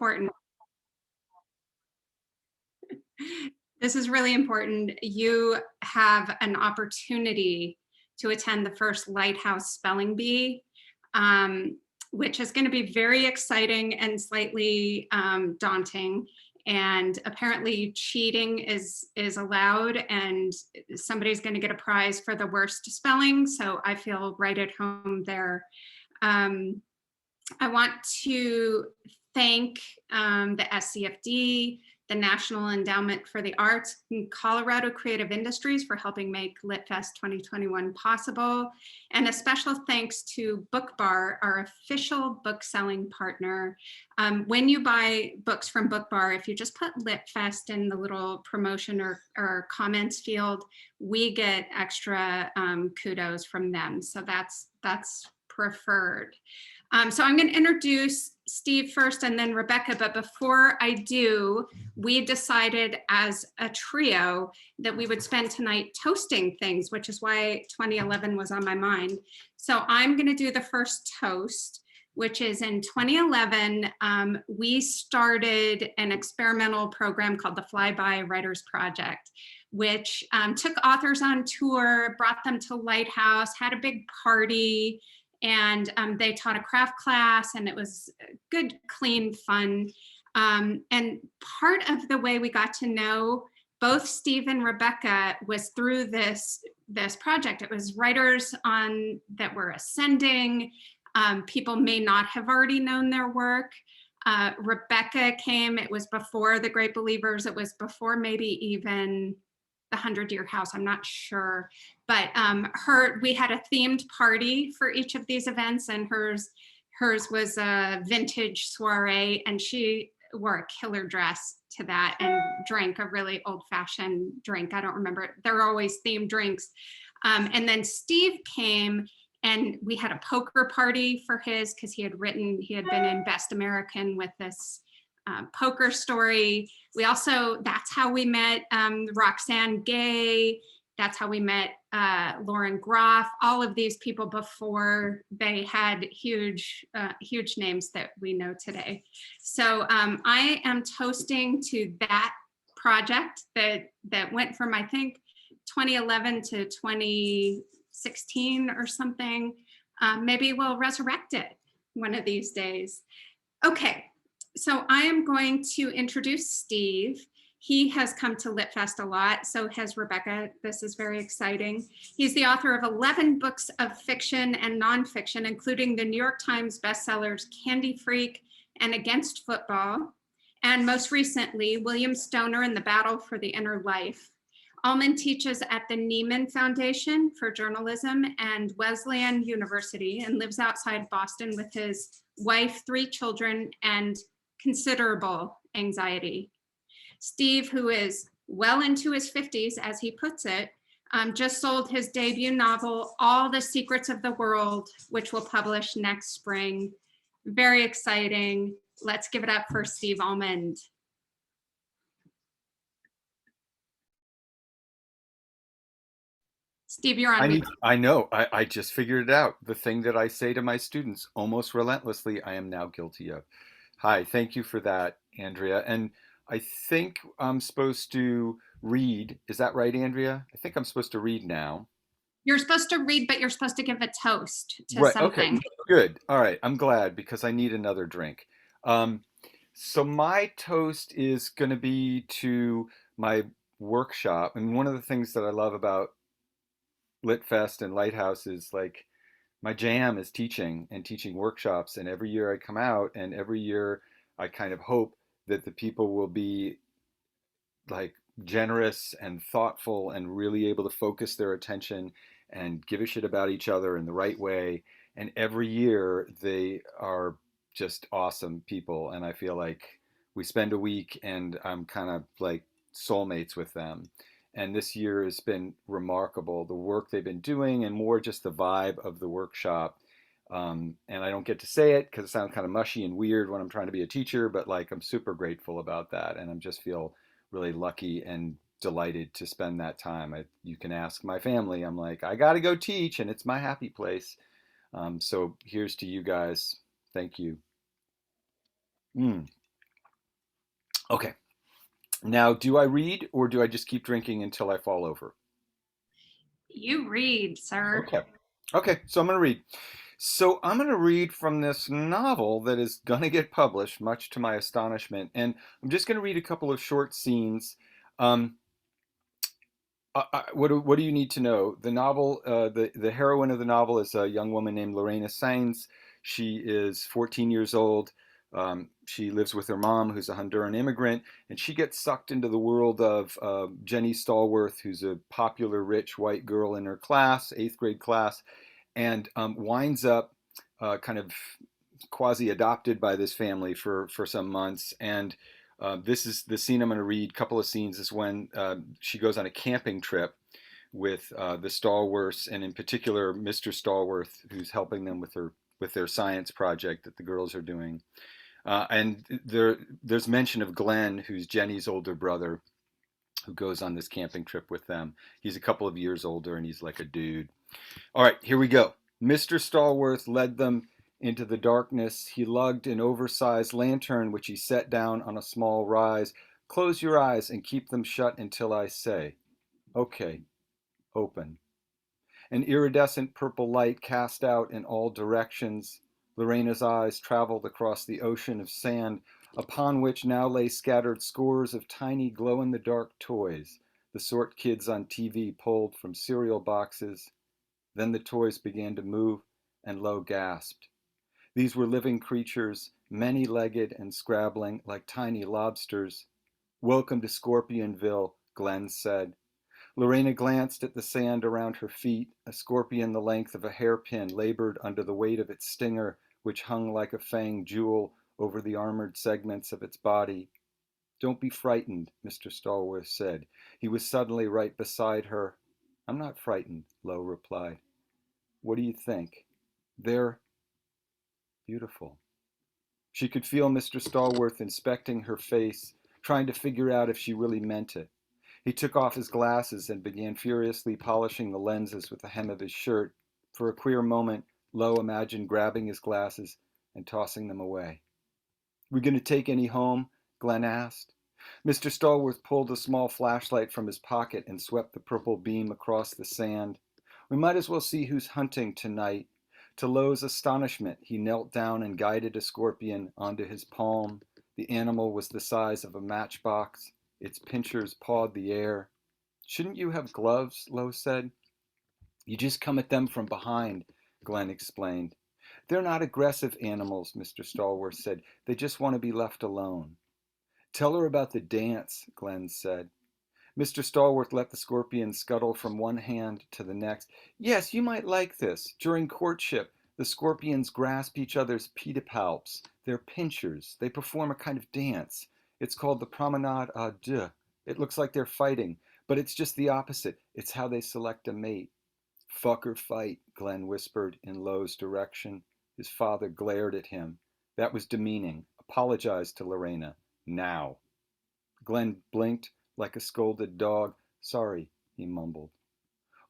important. This is really important. You have an opportunity to attend the first Lighthouse Spelling Bee, um, which is going to be very exciting and slightly daunting. And apparently cheating is allowed, and somebody's going to get a prize for the worst spelling. So I feel right at home there. Um, I want to thank the SCFD, the National Endowment for the Arts, and Colorado Creative Industries for helping make LitFest 2021 possible. And a special thanks to Book Bar, our official book selling partner. When you buy books from Book Bar, if you just put LitFest in the little promotion or comments field, we get extra kudos from them. So that's preferred. So I'm going to introduce Steve first and then Rebecca, but before I do, we decided as a trio that we would spend tonight toasting things, which is why 2011 was on my mind. So I'm going to do the first toast, which is in 2011, we started an experimental program called the Flyby Writers Project, which took authors on tour, brought them to Lighthouse, had a big party, and they taught a craft class, and it was good, clean fun. And part of the way we got to know both Steve and Rebecca was through this project. It was writers that were ascending. People may not have already known their work. Rebecca came, it was before The Great Believers, it was before maybe even the 100-Year House, I'm not sure. But we had a themed party for each of these events, and hers was a vintage soiree, and she wore a killer dress to that and drank a really old-fashioned drink. I don't remember. There were always themed drinks. And then Steve came, and we had a poker party for his, because he had been in Best American with this poker story. That's how we met Roxane Gay. That's how we met Lauren Groff, all of these people before they had huge names that we know today. So I am toasting to that project that went from, I think, 2011 to 2016 or something. Maybe we'll resurrect it one of these days. Okay, so I am going to introduce Steve. He has come to LitFest a lot, so has Rebecca. This is very exciting. He's the author of 11 books of fiction and nonfiction, including the New York Times bestsellers Candy Freak and Against Football, and most recently, William Stoner and the Battle for the Inner Life. Almond teaches at the Nieman Foundation for Journalism and Wesleyan University and lives outside Boston with his wife, 3 children, and considerable anxiety. Steve, who is well into his 50s, as he puts it, just sold his debut novel, All the Secrets of the World, which will publish next spring. Very exciting. Let's give it up for Steve Almond. Steve, you're on mute. I know. I just figured it out. The thing that I say to my students almost relentlessly, I am now guilty of. Hi, thank you for that, Andrea. And I think I'm supposed to read. Is that right, Andrea? I think I'm supposed to read now. You're supposed to read, but you're supposed to give a toast to Right. Okay. something. Good. All right. I'm glad because I need another drink. Um, so my toast is going to be to my workshop. And one of the things that I love about LitFest and Lighthouse is like my jam is teaching and teaching workshops. And every year I come out, and every year I kind of hope that the people will be like generous and thoughtful and really able to focus their attention and give a shit about each other in the right way. And every year they are just awesome people. And I feel like we spend a week and I'm kind of like soulmates with them. And this year has been remarkable, the work they've been doing and more just the vibe of the workshop. And I don't get to say it because it sounds kind of mushy and weird when I'm trying to be a teacher, but like I'm super grateful about that. And I'm just feel really lucky and delighted to spend that time. You can ask my family. I'm like, I got to go teach, and it's my happy place. So here's to you guys. Thank you. Mm. Okay. Now, do I read or do I just keep drinking until I fall over? You read, sir. Okay. Okay, so I'm going to read. So I'm going to read from this novel that is going to get published, much to my astonishment. And I'm just going to read a couple of short scenes. Um, what do you need to know? The novel, the heroine of the novel is a young woman named Lorena Sainz. She is 14 years old. She lives with her mom, who's a Honduran immigrant, and she gets sucked into the world of Jenny Stallworth, who's a popular, rich white girl in her class, eighth grade class, and winds up kind of quasi adopted by this family for some months. And this is the scene I'm going to read. A couple of scenes is when she goes on a camping trip with the Stallworths, and in particular Mr. Stallworth, who's helping them with their science project that the girls are doing. And there's mention of Glenn, who's Jenny's older brother, who goes on this camping trip with them. He's a couple of years older, and he's like a dude. All right, here we go. Mr. Stallworth led them into the darkness. He lugged an oversized lantern, which he set down on a small rise. Close your eyes and keep them shut until I say. Okay, open. An iridescent purple light cast out in all directions. Lorena's eyes traveled across the ocean of sand, upon which now lay scattered scores of tiny glow-in-the-dark toys, the sort kids on TV pulled from cereal boxes. Then the toys began to move, and Lo gasped. These were living creatures, many-legged and scrabbling like tiny lobsters. Welcome to Scorpionville, Glenn said. Lorena glanced at the sand around her feet. A scorpion the length of a hairpin labored under the weight of its stinger, which hung like a fanged jewel over the armored segments of its body. Don't be frightened, Mr. Stallworth said. He was suddenly right beside her. I'm not frightened, Lo replied. What do you think? They're beautiful. She could feel Mr. Stallworth inspecting her face, trying to figure out if she really meant it. He took off his glasses and began furiously polishing the lenses with the hem of his shirt. For a queer moment, Lo imagined grabbing his glasses and tossing them away. We going to take any home? Glenn asked. Mr. Stallworth pulled a small flashlight from his pocket and swept the purple beam across the sand. We might as well see who's hunting tonight. To Lo's astonishment, he knelt down and guided a scorpion onto his palm. The animal was the size of a matchbox. Its pincers pawed the air. Shouldn't you have gloves? Lo said. You just come at them from behind, Glenn explained. They're not aggressive animals, Mr. Stallworth said. They just want to be left alone. Tell her about the dance, Glenn said. Mr. Stallworth let the scorpion scuttle from one hand to the next. Yes, you might like this. During courtship, the scorpions grasp each other's pedipalps. They're pinchers. They perform a kind of dance. It's called the promenade à deux. It looks like they're fighting, but it's just the opposite. It's how they select a mate. Fuck or fight, Glenn whispered in Lo's direction. His father glared at him. That was demeaning. Apologize to Lorena. Now. Glenn blinked like a scolded dog. Sorry, he mumbled.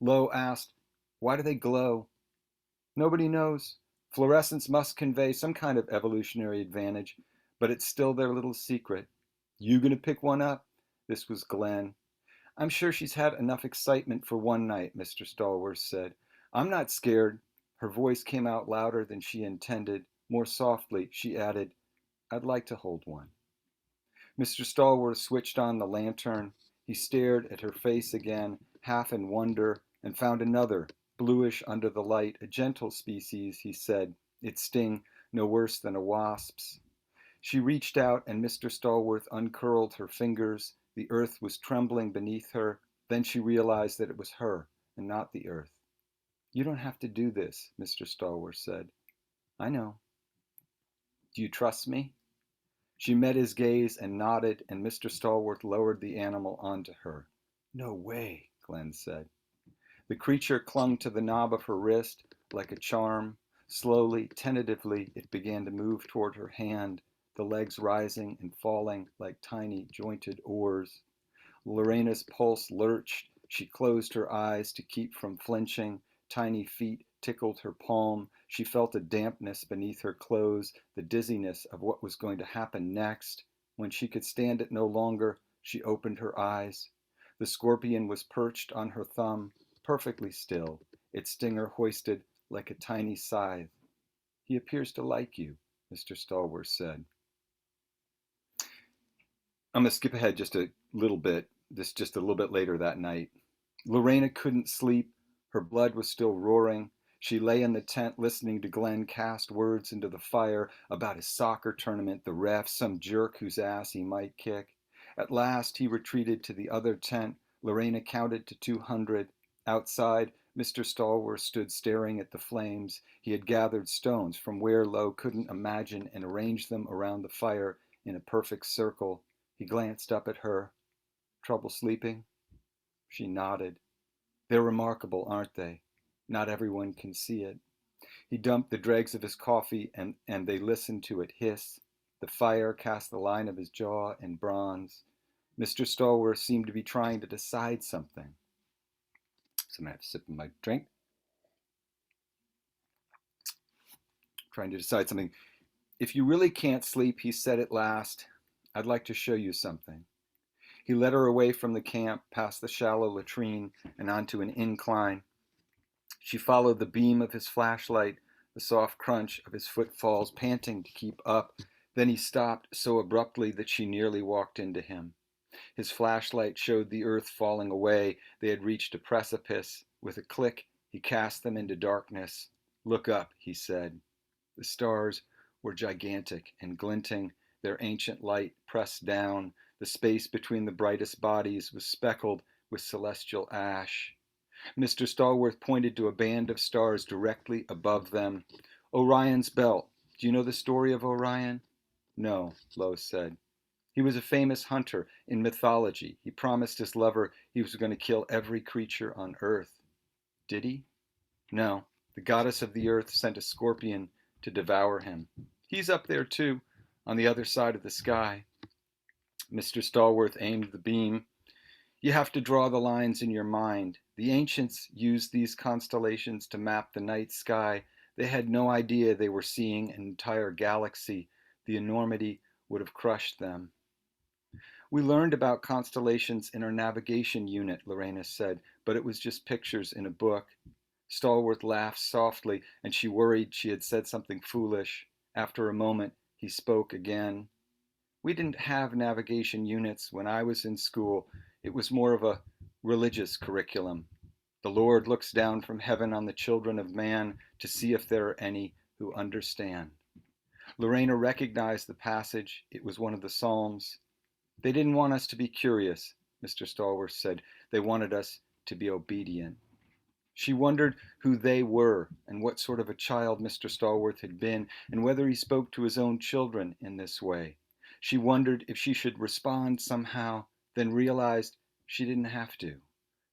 Lo asked, why do they glow? Nobody knows. Fluorescence must convey some kind of evolutionary advantage, but it's still their little secret. You gonna pick one up? This was Glenn. I'm sure she's had enough excitement for one night, Mr. Stallworth said. I'm not scared. Her voice came out louder than she intended. More softly, she added, I'd like to hold one. Mr. Stallworth switched on the lantern. He stared at her face again, half in wonder, and found another, bluish under the light, a gentle species, he said, its sting no worse than a wasp's. She reached out, and Mr. Stallworth uncurled her fingers. The earth was trembling beneath her. Then she realized that it was her, and not the earth. You don't have to do this, Mr. Stallworth said. I know. Do you trust me? She met his gaze and nodded, and Mr. Stallworth lowered the animal onto her. No way, Glenn said. The creature clung to the knob of her wrist like a charm. Slowly, tentatively, it began to move toward her hand, the legs rising and falling like tiny jointed oars. Lorena's pulse lurched. She closed her eyes to keep from flinching. Tiny feet tickled her palm. She felt a dampness beneath her clothes, the dizziness of what was going to happen next. When she could stand it no longer, she opened her eyes. The scorpion was perched on her thumb, perfectly still, its stinger hoisted like a tiny scythe. He appears to like you, Mr. Stallworth said. I'm going to skip ahead just a little bit. This just a little bit later that night. Lorena couldn't sleep. Her blood was still roaring. She lay in the tent listening to Glenn cast words into the fire about his soccer tournament, the ref, some jerk whose ass he might kick. At last he retreated to the other tent. Lorena counted to 200. Outside, Mr. Stallworth stood staring at the flames. He had gathered stones from where Lo couldn't imagine and arranged them around the fire in a perfect circle. He glanced up at her. Trouble sleeping? She nodded. They're remarkable, aren't they? Not everyone can see it. He dumped the dregs of his coffee and they listened to it hiss. The fire cast the line of his jaw in bronze. Mr. Stallworth seemed to be trying to decide something. So I'm going to have to sip my drink. Trying to decide something. If you really can't sleep, he said at last, I'd like to show you something. He led her away from the camp, past the shallow latrine, and onto an incline. She followed the beam of his flashlight, the soft crunch of his footfalls, panting to keep up. Then he stopped so abruptly that she nearly walked into him. His flashlight showed the earth falling away. They had reached a precipice. With a click, he cast them into darkness. Look up, he said. The stars were gigantic and glinting, their ancient light pressed down. The space between the brightest bodies was speckled with celestial ash. Mr. Stallworth pointed to a band of stars directly above them. Orion's belt. Do you know the story of Orion? No, Lois said. He was a famous hunter in mythology. He promised his lover he was going to kill every creature on earth. Did he? No. The goddess of the earth sent a scorpion to devour him. He's up there too, on the other side of the sky. Mr. Stallworth aimed the beam. You have to draw the lines in your mind. The ancients used these constellations to map the night sky. They had no idea they were seeing an entire galaxy. The enormity would have crushed them. We learned about constellations in our navigation unit, Lorena said, but it was just pictures in a book. Stallworth laughed softly, and she worried she had said something foolish. After a moment, he spoke again. We didn't have navigation units when I was in school. It was more of a religious curriculum. The Lord looks down from heaven on the children of man to see if there are any who understand. Lorena recognized the passage. It was one of the Psalms. They didn't want us to be curious, Mr. Stallworth said. They wanted us to be obedient. She wondered who they were and what sort of a child Mr. Stallworth had been and whether he spoke to his own children in this way. She wondered if she should respond somehow, then realized she didn't have to.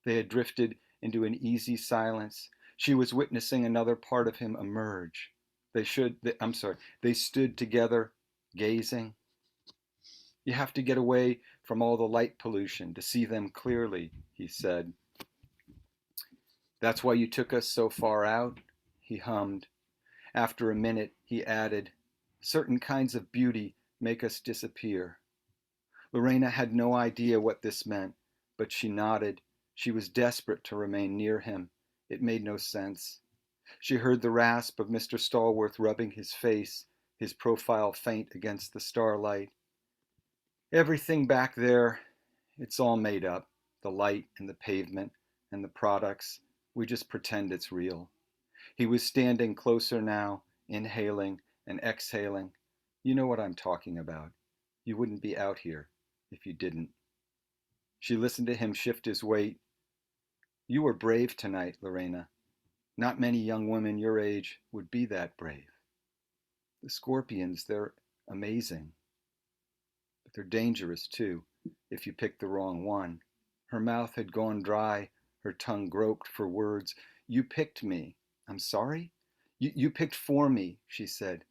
They had drifted into an easy silence. She was witnessing another part of him emerge. They stood together, gazing. You have to get away from all the light pollution to see them clearly, he said. That's why you took us so far out, he hummed. After a minute, he added, certain kinds of beauty make us disappear. Lorena had no idea what this meant, but she nodded. She was desperate to remain near him. It made no sense. She heard the rasp of Mr. Stallworth rubbing his face, his profile faint against the starlight. Everything back there, it's all made up. The light and the pavement and the products. We just pretend it's real. He was standing closer now, inhaling and exhaling. You know what I'm talking about. You wouldn't be out here if you didn't. She listened to him shift his weight. You were brave tonight, Lorena. Not many young women your age would be that brave. The scorpions, they're amazing. But they're dangerous too, if you pick the wrong one. Her mouth had gone dry. Her tongue groped for words. You picked me. I'm sorry? You picked for me, she said.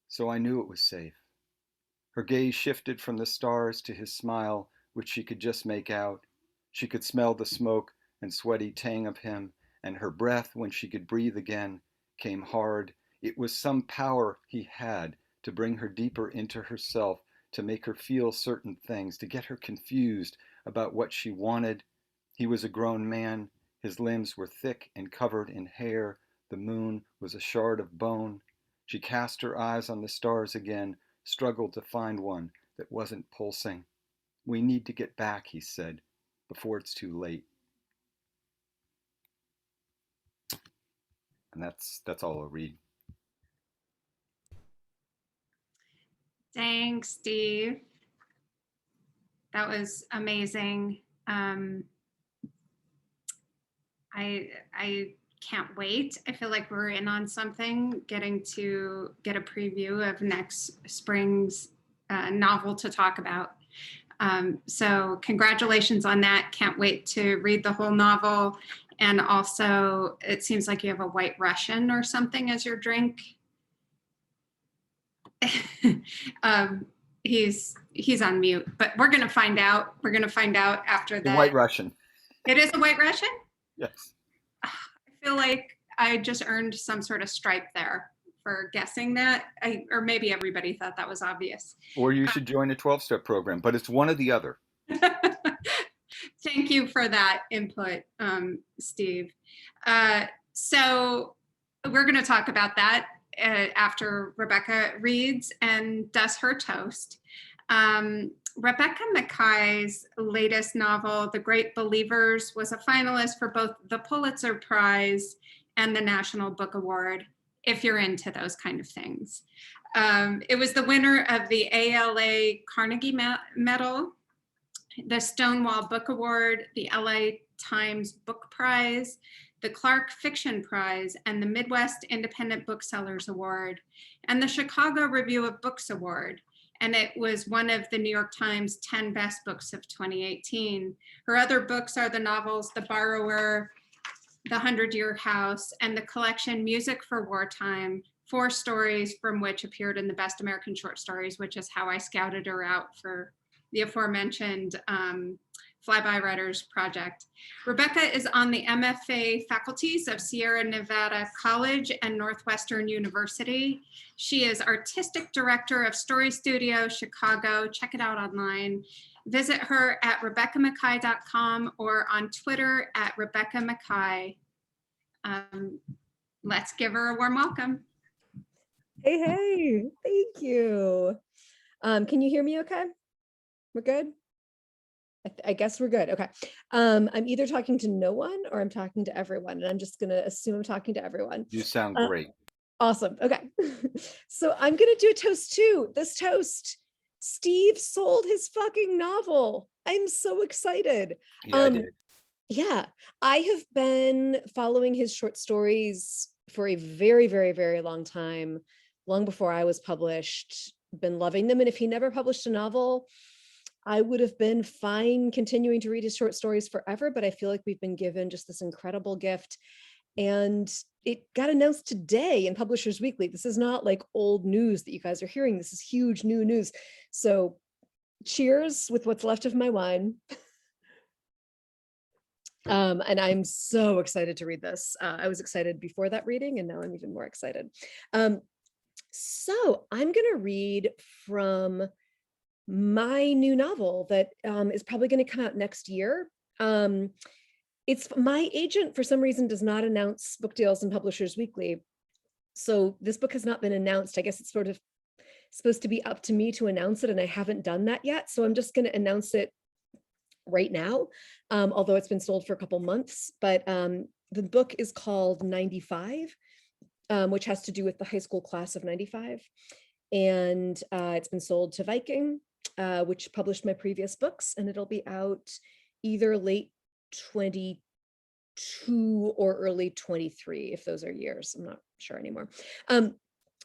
So I knew it was safe. Her gaze shifted from the stars to his smile, which she could just make out. She could smell the smoke and sweaty tang of him, and her breath, when she could breathe again, came hard. It was some power he had to bring her deeper into herself, to make her feel certain things, to get her confused about what she wanted. He was a grown man. His limbs were thick and covered in hair. The moon was a shard of bone. She cast her eyes on the stars again, struggled to find one that wasn't pulsing. We need to get back, he said, before it's too late. And that's all I'll read. Thanks, Steve. That was amazing. I can't wait. I feel like we're in on something, getting to get a preview of next spring's novel to talk about. So congratulations on that. Can't wait to read the whole novel. And also, it seems like you have a White Russian or something as your drink. He's on mute, but we're gonna find out. We're gonna find out after The White Russian. It is a White Russian? Yes. I feel like I just earned some sort of stripe there for guessing that. Or maybe everybody thought that was obvious. Or you should join a 12-step program, but it's one or the other. Thank you for that input, Steve. So we're going to talk about that after Rebecca reads and does her toast. Rebecca Mackay's latest novel, The Great Believers, was a finalist for both the Pulitzer Prize and the National Book Award, if you're into those kind of things. It was the winner of the ALA Carnegie Medal, the Stonewall Book Award, the LA Times Book Prize, the Clark Fiction Prize, and the Midwest Independent Booksellers Award, and the Chicago Review of Books Award. And it was one of the New York Times 10 best books of 2018. Her other books are the novels The Borrower, The 100-Year House, and the collection Music for Wartime, 4 stories from which appeared in the Best American Short Stories, which is how I scouted her out for the aforementioned Flyby Writers Project. Rebecca is on the MFA faculties of Sierra Nevada College and Northwestern University. She is Artistic Director of Story Studio Chicago. Check it out online. Visit her at RebeccaMakkai.com or on Twitter at Rebecca Makkai. Let's give her a warm welcome. Hey, thank you. Can you hear me okay? We're good? I guess we're good. Okay. I'm either talking to no one or I'm talking to everyone, and I'm just going to assume I'm talking to everyone. You sound great. Awesome. Okay. So I'm going to do a toast too. This toast, Steve sold his fucking novel. I'm so excited. Yeah, I did. Yeah, I have been following his short stories for a very, very, very long time, long before I was published, been loving them. And if he never published a novel, I would have been fine continuing to read his short stories forever, but I feel like we've been given just this incredible gift. And it got announced today in Publishers Weekly. This is not like old news that you guys are hearing. This is huge new news. So cheers with what's left of my wine. And I'm so excited to read this. I was excited before that reading, and now I'm even more excited. So I'm going to read from my new novel that is probably going to come out next year. It's my agent, for some reason, does not announce book deals in Publishers Weekly. So this book has not been announced. I guess it's sort of supposed to be up to me to announce it, and I haven't done that yet. So I'm just going to announce it right now, although it's been sold for a couple months. But the book is called 95, which has to do with the high school class of 95. And it's been sold to Viking, which published my previous books, and it'll be out either late 22 or early 23, if those are years. I'm not sure anymore.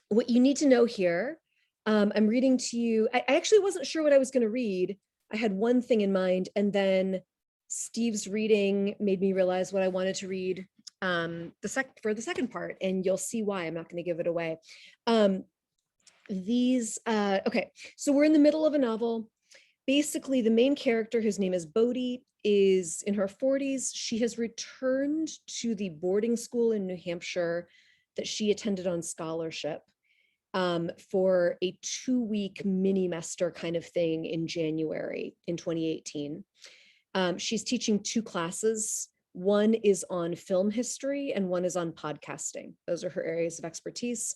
What you need to know here, I'm reading to you. I actually wasn't sure what I was going to read. I had one thing in mind, and then Steve's reading made me realize what I wanted to read for the second part, and you'll see why. I'm not going to give it away. Okay, so we're in the middle of a novel. Basically, the main character, whose name is Bodhi, is in her 40s. She has returned to the boarding school in New Hampshire that she attended on scholarship. for a 2-week mini-mester kind of thing in January in 2018. She's teaching 2 classes. One is on film history and one is on podcasting. Those are her areas of expertise.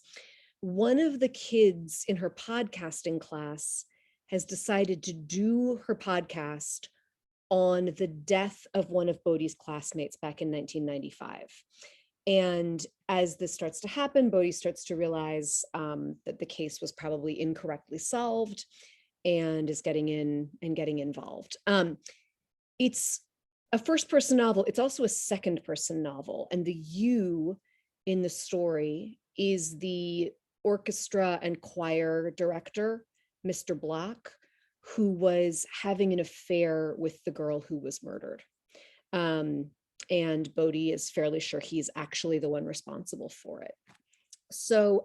One of the kids in her podcasting class has decided to do her podcast on the death of one of Bodhi's classmates back in 1995. And as this starts to happen, Bodhi starts to realize that the case was probably incorrectly solved and is getting in and getting involved. It's a first-person novel. It's also a second-person novel. And the you in the story is the orchestra and choir director, Mr. Block, who was having an affair with the girl who was murdered. And Bodhi is fairly sure he's actually the one responsible for it. So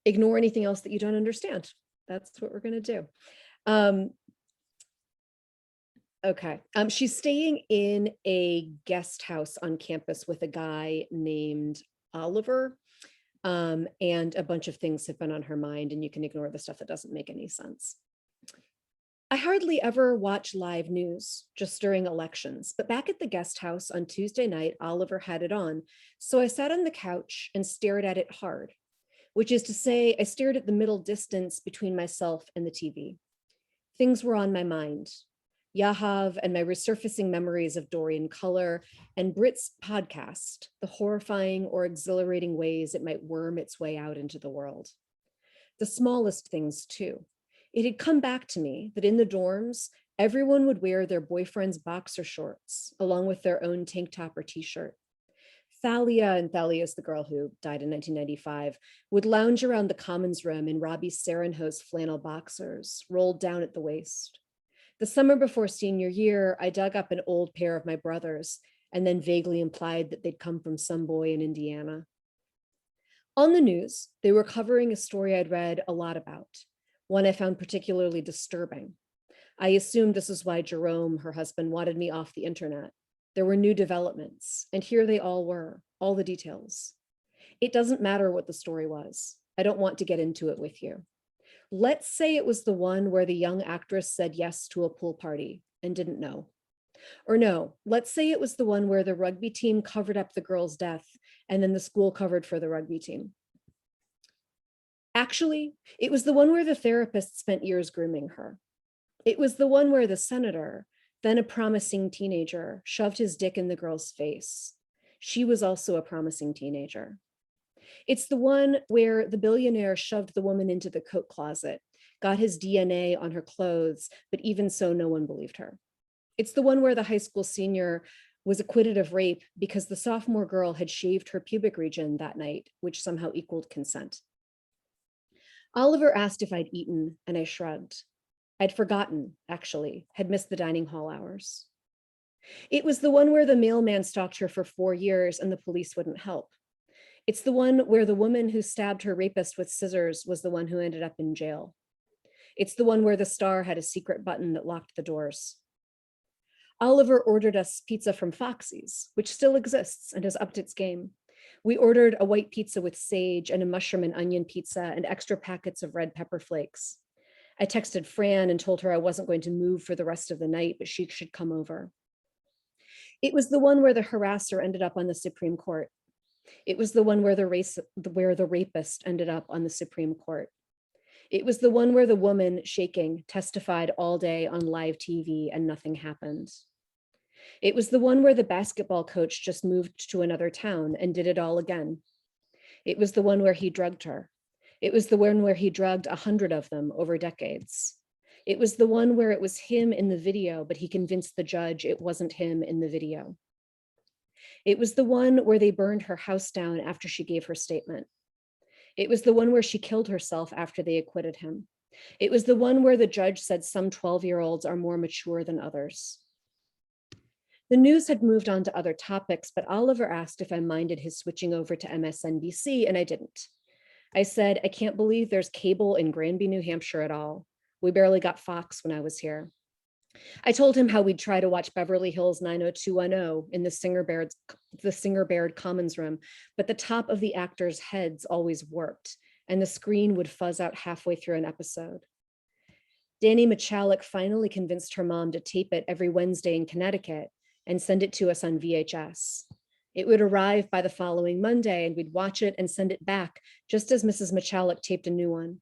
ignore anything else that you don't understand. That's what we're going to do. Okay. She's staying in a guest house on campus with a guy named Oliver. And a bunch of things have been on her mind, and you can ignore the stuff that doesn't make any sense. I hardly ever watch live news, just during elections, but back at the guest house on Tuesday night, Oliver had it on. So I sat on the couch and stared at it hard, which is to say, I stared at the middle distance between myself and the TV. Things were on my mind. Yahav and my resurfacing memories of Dorian Color and Brit's podcast, the horrifying or exhilarating ways it might worm its way out into the world. The smallest things too. It had come back to me that in the dorms, everyone would wear their boyfriend's boxer shorts along with their own tank top or t-shirt. Thalia, and Thalia is the girl who died in 1995, would lounge around the commons room in Robbie Serenho's flannel boxers, rolled down at the waist. The summer before senior year, I dug up an old pair of my brothers and then vaguely implied that they'd come from some boy in Indiana. On the news, they were covering a story I'd read a lot about, one I found particularly disturbing. I assumed this is why Jerome, her husband, wanted me off the internet. There were new developments, and here they all were, all the details. It doesn't matter what the story was. I don't want to get into it with you. Let's say it was the one where the young actress said yes to a pool party and didn't know. Or no, let's say it was the one where the rugby team covered up the girl's death and then the school covered for the rugby team. Actually, it was the one where the therapist spent years grooming her. It was the one where the senator, then a promising teenager, shoved his dick in the girl's face. She was also a promising teenager. It's the one where the billionaire shoved the woman into the coat closet, got his DNA on her clothes, but even so, no one believed her. It's the one where the high school senior was acquitted of rape because the sophomore girl had shaved her pubic region that night, which somehow equaled consent. Oliver asked if I'd eaten, and I shrugged. I'd forgotten, actually, had missed the dining hall hours. It was the one where the mailman stalked her for 4 years and the police wouldn't help. It's the one where the woman who stabbed her rapist with scissors was the one who ended up in jail. It's the one where the star had a secret button that locked the doors. Oliver ordered us pizza from Foxy's, which still exists and has upped its game. We ordered a white pizza with sage and a mushroom and onion pizza and extra packets of red pepper flakes. I texted Fran and told her I wasn't going to move for the rest of the night, but she should come over. It was the one where the harasser ended up on the Supreme Court. It was the one where the rapist ended up on the Supreme Court. It was the one where the woman, shaking, testified all day on live TV and nothing happened. It was the one where the basketball coach just moved to another town and did it all again. It was the one where he drugged her. It was the one where he drugged 100 of them over decades. It was the one where it was him in the video, but he convinced the judge it wasn't him in the video. It was the one where they burned her house down after she gave her statement. It was the one where she killed herself after they acquitted him. It was the one where the judge said some 12-year-olds are more mature than others. The news had moved on to other topics, but Oliver asked if I minded his switching over to MSNBC, and I didn't. I said, I can't believe there's cable in Granby, New Hampshire at all. We barely got Fox when I was here. I told him how we'd try to watch Beverly Hills 90210 in the Singer Baird Commons room, but the top of the actors' heads always worked, and the screen would fuzz out halfway through an episode. Danny Michalek finally convinced her mom to tape it every Wednesday in Connecticut and send it to us on VHS. It would arrive by the following Monday, and we'd watch it and send it back just as Mrs. Michalek taped a new one.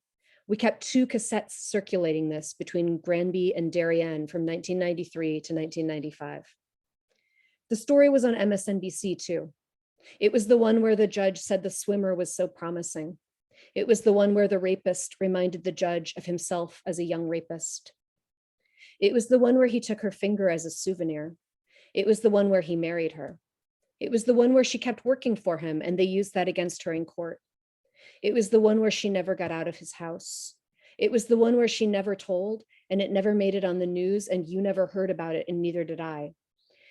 We kept 2 cassettes circulating this between Granby and Darien from 1993 to 1995. The story was on MSNBC too. It was the one where the judge said the swimmer was so promising. It was the one where the rapist reminded the judge of himself as a young rapist. It was the one where he took her finger as a souvenir. It was the one where he married her. It was the one where she kept working for him and they used that against her in court. It was the one where she never got out of his house. It was the one where she never told and it never made it on the news and you never heard about it and neither did I.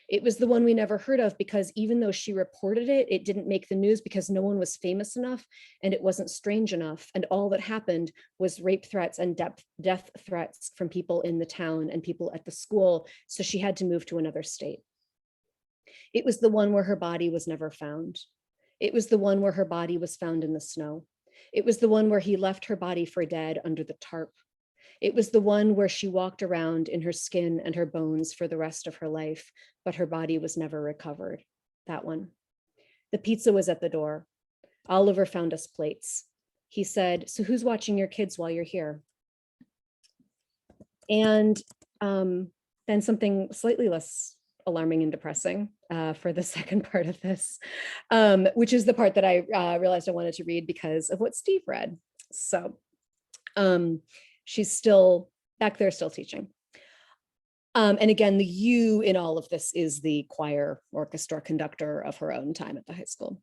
It was the one we never heard of because even though she reported it, it didn't make the news because no one was famous enough and it wasn't strange enough. And all that happened was rape threats and death threats from people in the town and people at the school. So she had to move to another state. It was the one where her body was never found. It was the one where her body was found in the snow. It was the one where he left her body for dead under the tarp. It was the one where she walked around in her skin and her bones for the rest of her life, but her body was never recovered. That one. The pizza was at the door. Oliver found us plates. He said, "So who's watching your kids while you're here?" And then something slightly less alarming and depressing for the second part of this, which is the part that I realized I wanted to read because of what Steve read. So she's still back there, still teaching. And again, the you in all of this is the choir orchestra conductor of her own time at the high school.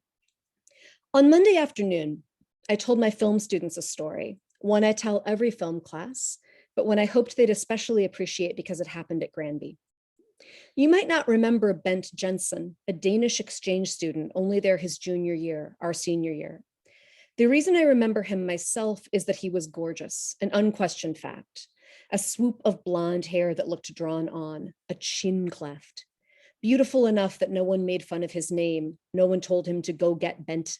On Monday afternoon, I told my film students a story, one I tell every film class, but one I hoped they'd especially appreciate because it happened at Granby. You might not remember Bent Jensen, a Danish exchange student, only there his junior year, our senior year. The reason I remember him myself is that he was gorgeous, an unquestioned fact. A swoop of blonde hair that looked drawn on, a chin cleft. Beautiful enough that no one made fun of his name. No one told him to go get bent.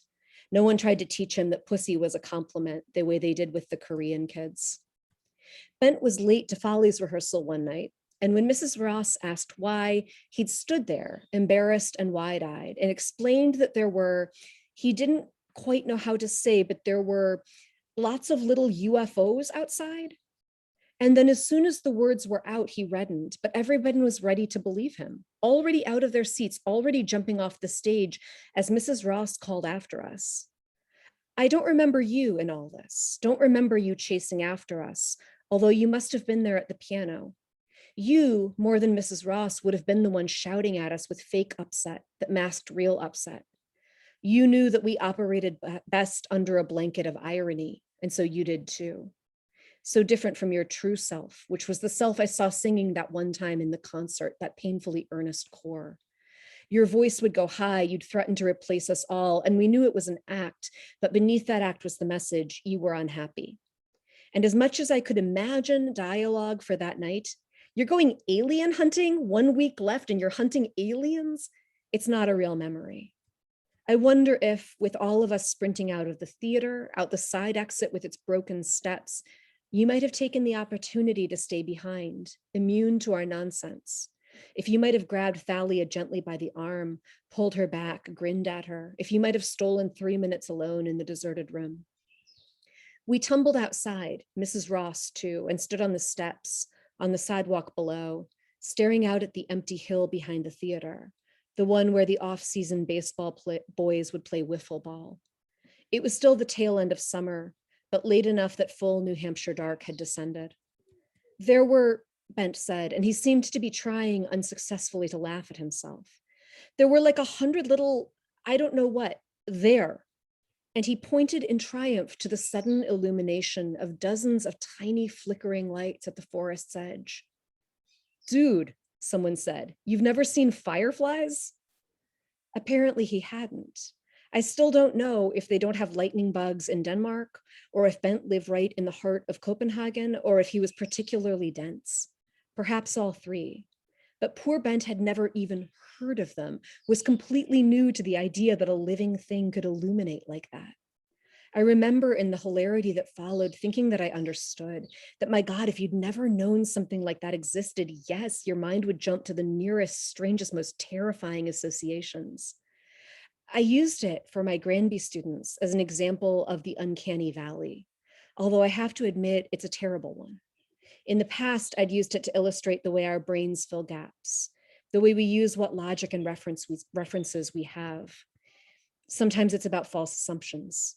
No one tried to teach him that pussy was a compliment the way they did with the Korean kids. Bent was late to Folly's rehearsal one night, and when Mrs. Ross asked why, he'd stood there, embarrassed and wide-eyed, and explained that he didn't quite know how to say, but there were lots of little UFOs outside. And then as soon as the words were out, he reddened, but everybody was ready to believe him, already out of their seats, already jumping off the stage as Mrs. Ross called after us. "I don't remember you in all this, don't remember you chasing after us, although you must have been there at the piano. You, more than Mrs. Ross, would have been the one shouting at us with fake upset that masked real upset. You knew that we operated best under a blanket of irony, and so you did too. So different from your true self, which was the self I saw singing that one time in the concert, that painfully earnest core. Your voice would go high, you'd threaten to replace us all, and we knew it was an act, but beneath that act was the message, you were unhappy. And as much as I could imagine dialogue for that night, you're going alien hunting, 1 week left and you're hunting aliens? It's not a real memory. I wonder if, with all of us sprinting out of the theater, out the side exit with its broken steps, you might have taken the opportunity to stay behind, immune to our nonsense. If you might have grabbed Thalia gently by the arm, pulled her back, grinned at her, if you might have stolen 3 minutes alone in the deserted room. We tumbled outside, Mrs. Ross too, and stood on the steps, on the sidewalk below, staring out at the empty hill behind the theater, the one where the off-season baseball boys would play wiffle ball. It was still the tail end of summer, but late enough that full New Hampshire dark had descended. There were, Bent said, and he seemed to be trying unsuccessfully to laugh at himself. There were like 100 little, I don't know what, there. And he pointed in triumph to the sudden illumination of dozens of tiny flickering lights at the forest's edge. "Dude," someone said, "you've never seen fireflies?" Apparently he hadn't. I still don't know if they don't have lightning bugs in Denmark, or if Bent lived right in the heart of Copenhagen, or if he was particularly dense. Perhaps all three. But poor Bent had never even heard of them, was completely new to the idea that a living thing could illuminate like that. I remember in the hilarity that followed, thinking that I understood, that my God, if you'd never known something like that existed, yes, your mind would jump to the nearest, strangest, most terrifying associations. I used it for my Granby students as an example of the uncanny valley, although I have to admit it's a terrible one. In the past, I'd used it to illustrate the way our brains fill gaps, the way we use what logic and references we have. Sometimes it's about false assumptions.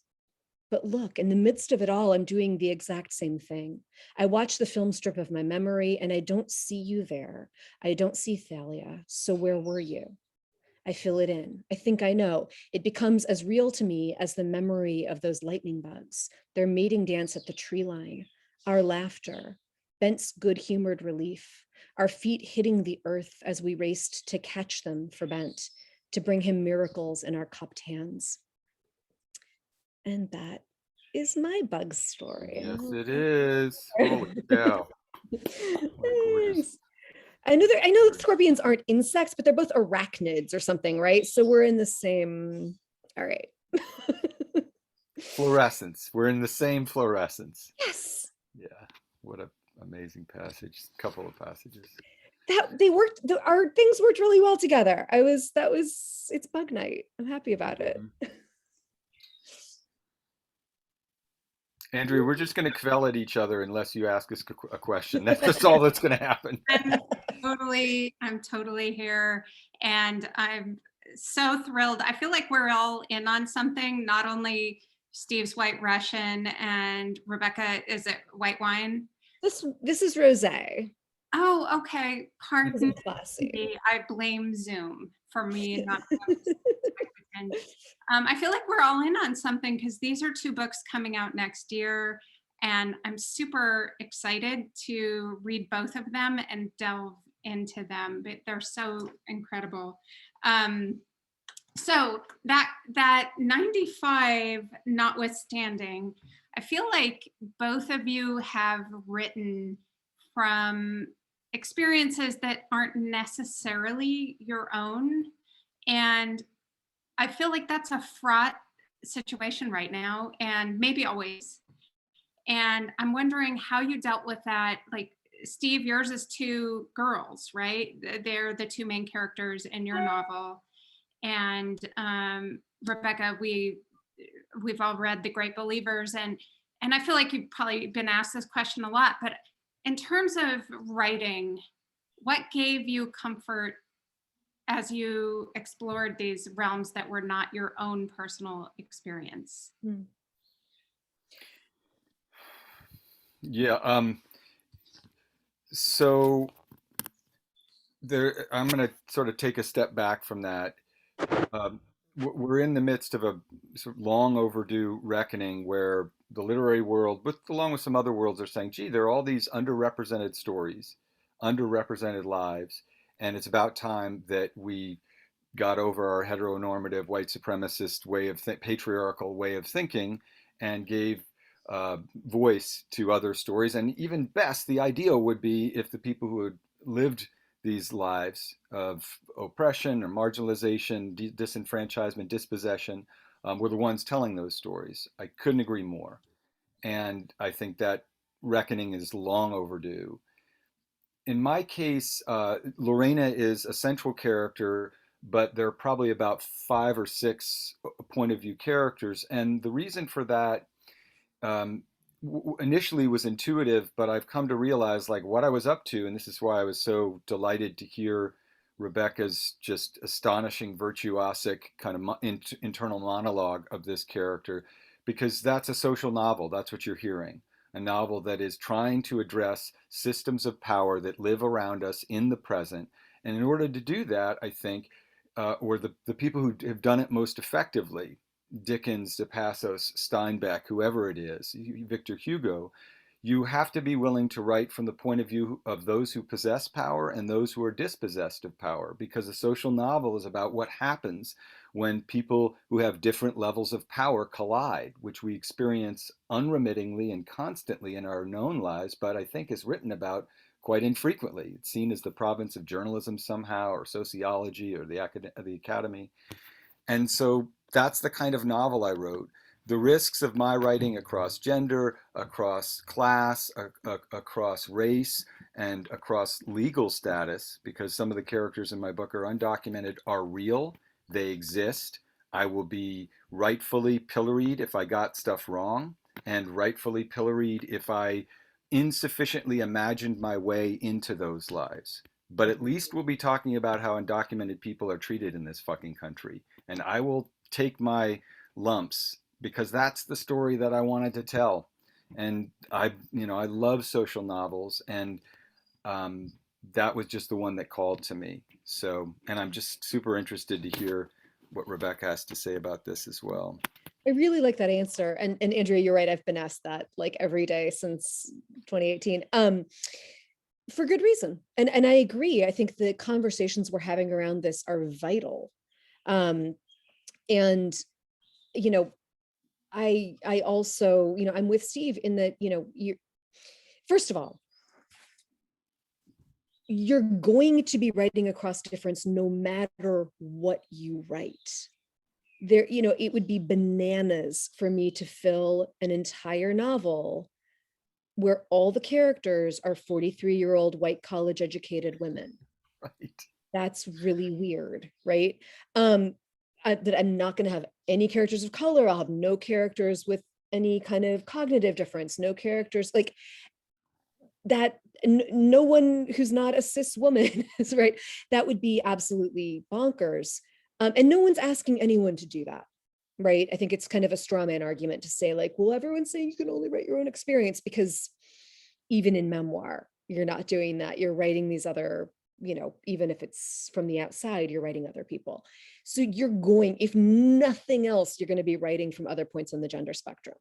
But look, in the midst of it all, I'm doing the exact same thing. I watch the film strip of my memory and I don't see you there. I don't see Thalia. So where were you? I fill it in. I think I know. It becomes as real to me as the memory of those lightning bugs, their mating dance at the tree line, our laughter, Bent's good-humored relief, our feet hitting the earth as we raced to catch them for Bent, to bring him miracles in our cupped hands. And that is my bug story. Yes, it is. Holy cow. What a gorgeous. Thanks. I know that scorpions aren't insects, but they're both arachnids or something, right? So we're in the same. All right. Fluorescence. We're in the same fluorescence. Yes. Yeah. What an amazing passage. Couple of passages. That they worked. Our things worked really well together. It's bug night. I'm happy about it. Andrea, we're just going to quell at each other unless you ask us a question. That's all that's going to happen. I'm totally here, and I'm so thrilled. I feel like we're all in on something. Not only Steve's White Russian and Rebecca, is it white wine? This is rosé. Oh, okay. Pardon Classy. me. I blame Zoom for me not. I feel like we're all in on something because these are two books coming out next year, and I'm super excited to read both of them and delve into them. But they're so incredible. So that 95 notwithstanding, I feel like both of you have written from experiences that aren't necessarily your own, and I feel like that's a fraught situation right now, and maybe always. And I'm wondering how you dealt with that. Like, Steve, yours is two girls, right? They're the two main characters in your novel. And Rebecca, we've all read The Great Believers, and I feel like you've probably been asked this question a lot, but in terms of writing, what gave you comfort as you explored these realms that were not your own personal experience? Yeah. So I'm going to sort of take a step back from that. We're in the midst of a sort of long overdue reckoning where the literary world, along with some other worlds, are saying, gee, there are all these underrepresented stories, underrepresented lives, and it's about time that we got over our heteronormative white supremacist patriarchal way of thinking and gave voice to other stories. And even best, the ideal would be if the people who had lived these lives of oppression or marginalization, disenfranchisement, dispossession, were the ones telling those stories. I couldn't agree more. And I think that reckoning is long overdue. In my case, Lorena is a central character, but there are probably about 5 or 6 point of view characters. And the reason for that initially was intuitive, but I've come to realize like what I was up to. And this is why I was so delighted to hear Rebecca's just astonishing virtuosic kind of internal monologue of this character, because that's a social novel. That's what you're hearing. A novel that is trying to address systems of power that live around us in the present. And in order to do that, I think, or the people who have done it most effectively, Dickens, De Passos, Steinbeck, whoever it is, Victor Hugo, you have to be willing to write from the point of view of those who possess power and those who are dispossessed of power, because a social novel is about what happens when people who have different levels of power collide, which we experience unremittingly and constantly in our known lives, but I think is written about quite infrequently. It's seen as the province of journalism somehow, or sociology, or the academy. And so that's the kind of novel I wrote. the risks of my writing across gender, across class, across race, and across legal status, because some of the characters in my book are undocumented, are real. They exist. I will be rightfully pilloried if I got stuff wrong, and rightfully pilloried if I insufficiently imagined my way into those lives. But at least we'll be talking about how undocumented people are treated in this fucking country. And I will take my lumps because that's the story that I wanted to tell. And I love social novels, and that was just the one that called to me. So, and I'm just super interested to hear what Rebecca has to say about this as well. I really like that answer. And Andrea, you're right. I've been asked that like every day since 2018. For good reason. And I agree. I think the conversations we're having around this are vital. And you know, I also, I'm with Steve in that, you first of all, you're going to be writing across difference no matter what you write. There, it would be bananas for me to fill an entire novel where all the characters are 43-year-old white college educated women. Right. That's really weird, right? That I'm not going to have any characters of color. I'll have no characters with any kind of cognitive difference, no characters like that. No one who's not a cis woman is right. That would be absolutely bonkers. And no one's asking anyone to do that, right? I think it's kind of a straw man argument to say like, well, everyone's saying you can only write your own experience, because even in memoir, you're not doing that. You're writing these other, even if it's from the outside, you're writing other people. So you're going, if nothing else, you're going to be writing from other points on the gender spectrum.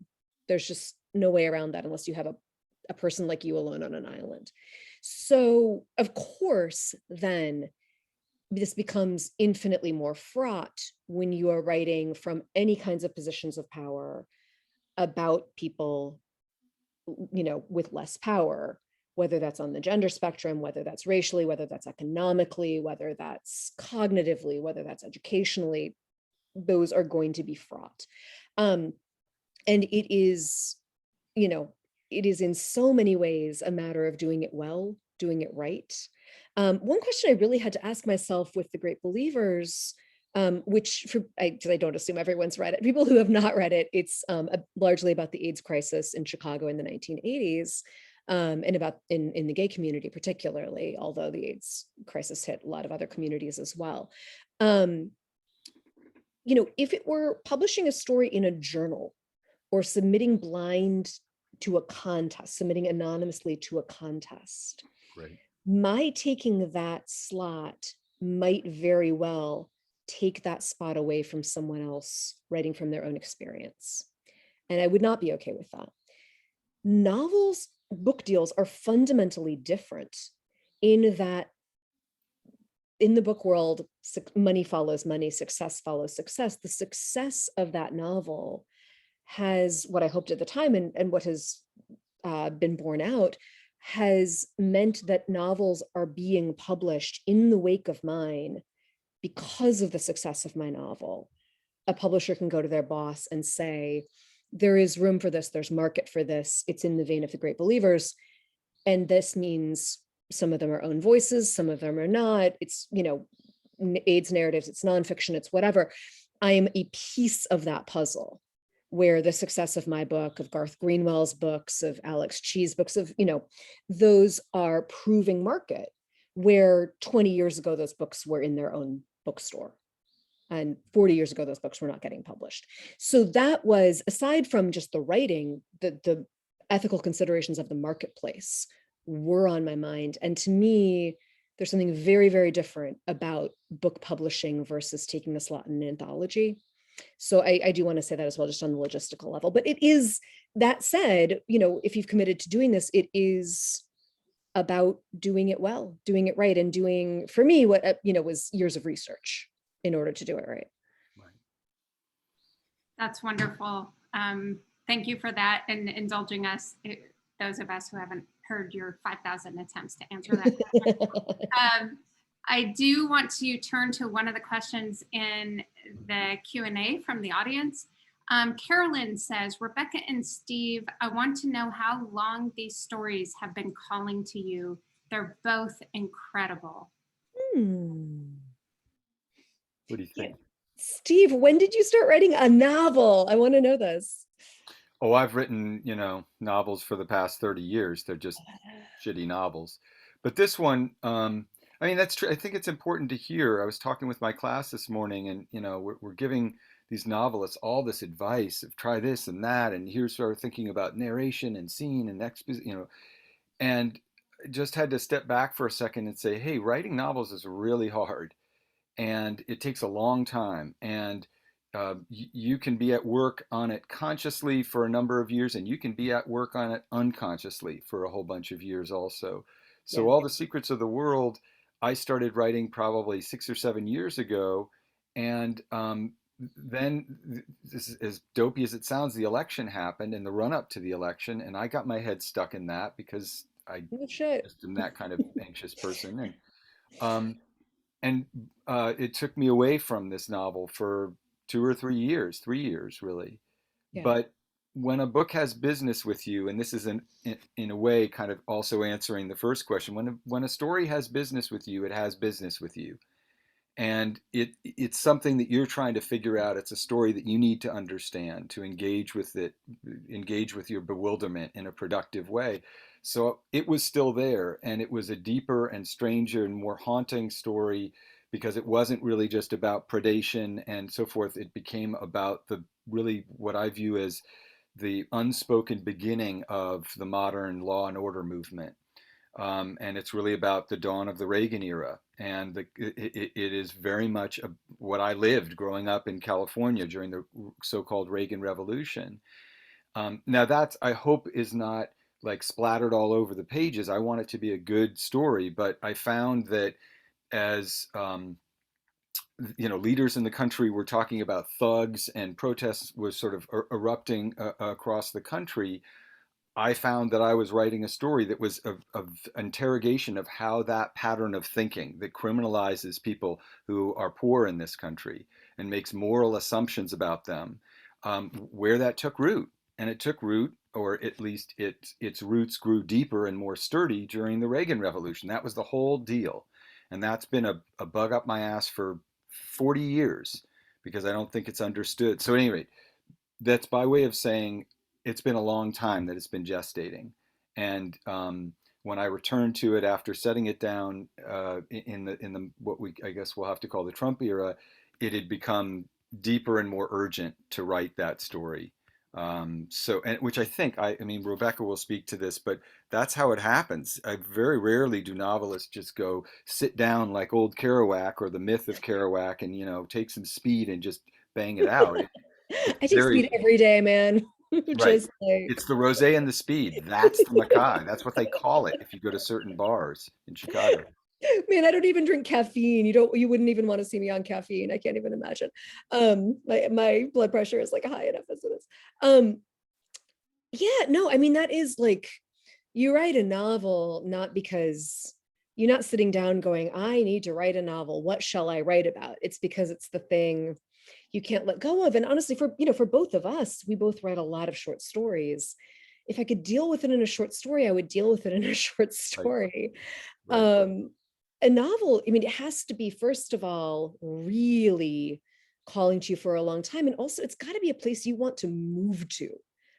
There's just no way around that unless you have a person like you alone on an island. So of course, then this becomes infinitely more fraught when you are writing from any kinds of positions of power about people, with less power, whether that's on the gender spectrum, whether that's racially, whether that's economically, whether that's cognitively, whether that's educationally. Those are going to be fraught. And it is, it is in so many ways a matter of doing it well, doing it right. One question I really had to ask myself with The Great Believers, which I don't assume everyone's read it. People who have not read it, it's largely about the AIDS crisis in Chicago in the 1980s, and about in the gay community particularly, although the AIDS crisis hit a lot of other communities as well. If it were publishing a story in a journal or submitting blind to a contest, submitting anonymously to a contest, Right. my taking that slot might very well take that spot away from someone else writing from their own experience. And I would not be okay with that. Novels, book deals are fundamentally different in that in the book world, money follows money, success follows success. The success of that novel has, what I hoped at the time and what has been borne out, has meant that novels are being published in the wake of mine because of the success of my novel. A publisher can go to their boss and say, there is room for this, there's market for this, it's in the vein of The Great Believers. And this means some of them are own voices, some of them are not. It's, AIDS narratives, it's nonfiction, it's whatever. I am a piece of that puzzle, where the success of my book, of Garth Greenwell's books, of Alex Chee's books, of, those are proving market, where 20 years ago, those books were in their own bookstore. And 40 years ago, those books were not getting published. So that was, aside from just the writing, the ethical considerations of the marketplace were on my mind. And to me, there's something very, very different about book publishing versus taking the slot in an anthology. So I do want to say that as well, just on the logistical level. But it is, that said, if you've committed to doing this, it is about doing it well, doing it right, and doing, for me, what, was years of research in order to do it right. That's wonderful. Thank you for that and indulging us, those of us who haven't heard your 5,000 attempts to answer that question. I do want to turn to one of the questions in the Q&A from the audience. Carolyn says, Rebecca and Steve, I want to know how long these stories have been calling to you. They're both incredible. What do you Yeah. think? Steve, when did you start writing a novel? I want to know this. Oh, I've written, novels for the past 30 years. They're just shitty novels. But this one, I mean, that's true. I think it's important to hear. I was talking with my class this morning, and, we're giving these novelists all this advice of try this and that, and here's our thinking about narration and scene and exposition, and just had to step back for a second and say, hey, writing novels is really hard, and it takes a long time, and you can be at work on it consciously for a number of years, and you can be at work on it unconsciously for a whole bunch of years also. Yeah. So all the secrets of the world, I started writing probably 6 or 7 years ago, and then, this is as dopey as it sounds, the election happened and the run up to the election, and I got my head stuck in that because I Oh, shit. just am that kind of anxious person, um, and it took me away from this novel for 2 or 3 years, 3 years really. Yeah. But when a book has business with you, and this is in a way kind of also answering the first question, when a story has business with you, it has business with you, and it's something that you're trying to figure out. It's a story that you need to understand to engage with it, engage with your bewilderment in a productive way. So it was still there, and it was a deeper and stranger and more haunting story because it wasn't really just about predation and so forth. It became about the really what I view as the unspoken beginning of the modern law and order movement, and it's really about the dawn of the Reagan era. And it is very much what I lived growing up in California during the so-called Reagan Revolution. Now that, I hope, is not like splattered all over the pages. I want it to be a good story, but I found that as leaders in the country were talking about thugs and protests was sort of erupting across the country, I found that I was writing a story that was of interrogation of how that pattern of thinking that criminalizes people who are poor in this country and makes moral assumptions about them, where that took root. And it took root, or at least its roots grew deeper and more sturdy during the Reagan Revolution. That was the whole deal. And that's been a bug up my ass for 40 years because I don't think it's understood. So, anyway, that's by way of saying it's been a long time that it's been gestating. And when I returned to it after setting it down in the what we, I guess we'll have to call the Trump era, it had become deeper and more urgent to write that story. So, and which I mean, Rebecca will speak to this, but that's how it happens. I very rarely do novelists just go sit down like old Kerouac or the myth of Kerouac and, take some speed and just bang it out. It's I take speed very every day, man. right. Just like, It's the rosé and the speed. That's the Makkai. That's what they call it if you go to certain bars in Chicago. man, I don't even drink caffeine. You wouldn't even want to see me on caffeine. I can't even imagine. My blood pressure is like high enough as it is. Yeah, no, I mean, that is like, you write a novel not because you're not sitting down going, I need to write a novel. What shall I write about? It's because it's the thing you can't let go of. And honestly, for both of us, we both write a lot of short stories. If I could deal with it in a short story, I would deal with it in a short Right. story. Right. A novel, I mean, it has to be, first of all, really calling to you for a long time. And also, it's got to be a place you want to move to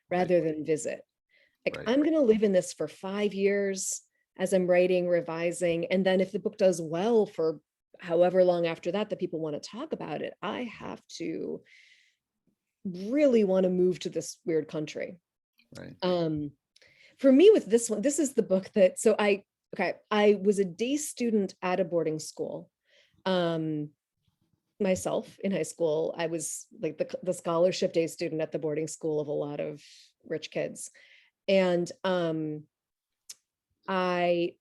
Right. rather than visit. Like, Right. I'm going to live in this for 5 years as I'm writing, revising. And then if the book does well for however long after that, that people want to talk about it, I have to really want to move to this weird country. Right. For me with this one, this is the book that, I was a day student at a boarding school. Myself in high school, I was like the scholarship day student at the boarding school of a lot of rich kids. And I,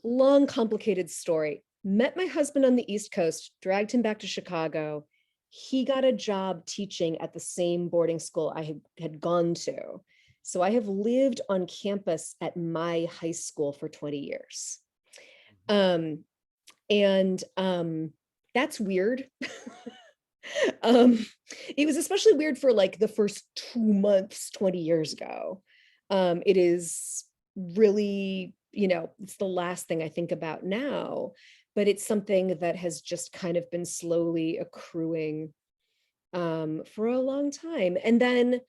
long complicated story, met my husband on the East Coast, dragged him back to Chicago. He got a job teaching at the same boarding school I had gone to. So I have lived on campus at my high school for 20 years. And that's weird. Um, it was especially weird for like the first 2 months 20 years ago. It is really, it's the last thing I think about now, but it's something that has just kind of been slowly accruing for a long time. And then,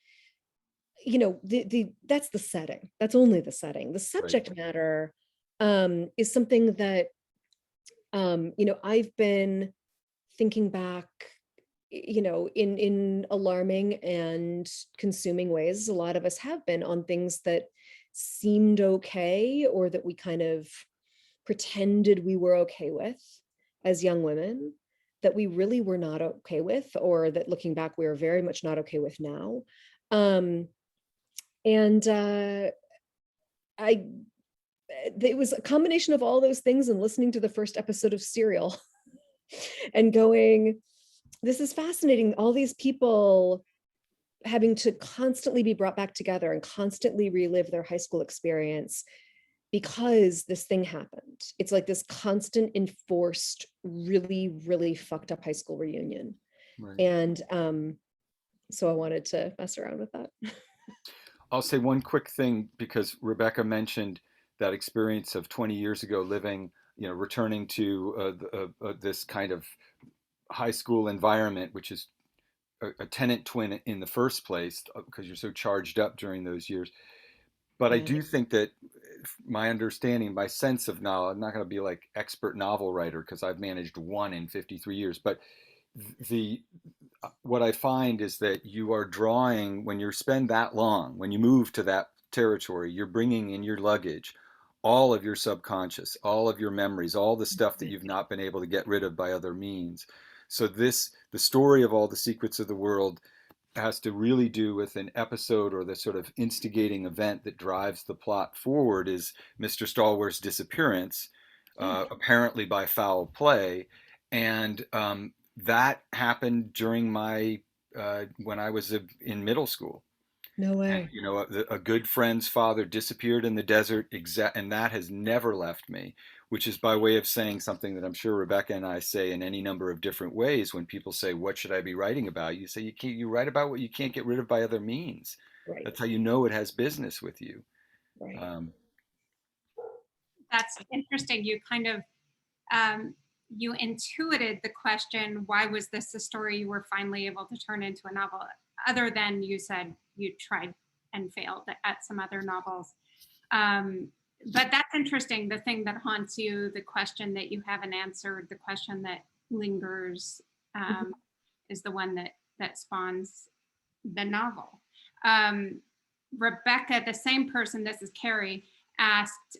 the that's the setting. That's only the setting. The Right. subject matter is something that I've been thinking back, in alarming and consuming ways. A lot of us have been on things that seemed okay, or that we kind of pretended we were okay with as young women, that we really were not okay with, or that looking back, we are very much not okay with now. And I it was a combination of all those things, and listening to the first episode of Serial and going, this is fascinating. All these people having to constantly be brought back together and constantly relive their high school experience because this thing happened. It's like this constant enforced, really, really fucked up high school reunion. Right. And so I wanted to mess around with that. I'll say one quick thing because Rebecca mentioned that experience of 20 years ago living, returning to this kind of high school environment, which is a tenant twin in the first place because you're so charged up during those years. But I Yeah. do think that my understanding, my sense of knowledge, I'm not going to be like expert novel writer because I've managed one in 53 years, but the what I find is that you are drawing when you spend that long, when you move to that territory, you're bringing in your luggage all of your subconscious, all of your memories, all the stuff that you've not been able to get rid of by other means. So the story of all the secrets of the world has to really do with an episode or the sort of instigating event that drives the plot forward is Mr. Stallworth's disappearance, apparently by foul play. And that happened during my when I was in middle school. No And way. a good friend's father disappeared in the desert, and that has never left me. Which is by way of saying something that I'm sure Rebecca and I say in any number of different ways. When people say, "What should I be writing about?" You say, "You write about what you can't get rid of by other means." Right. That's how you know it has business with you. Right. Um, That's interesting. You kind of you intuited the question, why was this a story you were finally able to turn into a novel? Other than you said you tried and failed at some other novels. But that's interesting. The thing that haunts you, the question that you haven't answered, the question that lingers, Mhm. is the one that spawns the novel. Um, Rebecca, the same person, this is Carrie, asked,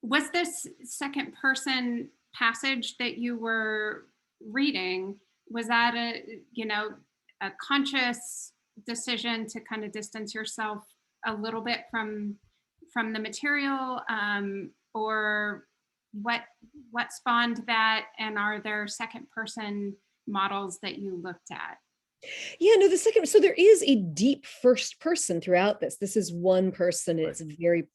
was this second person passage that you were reading, was that a conscious decision to kind of distance yourself a little bit from the material, or what spawned that, and are there second person models that you looked at? Yeah, no, so there is a deep first person throughout this. This is one person, and right, it's a very,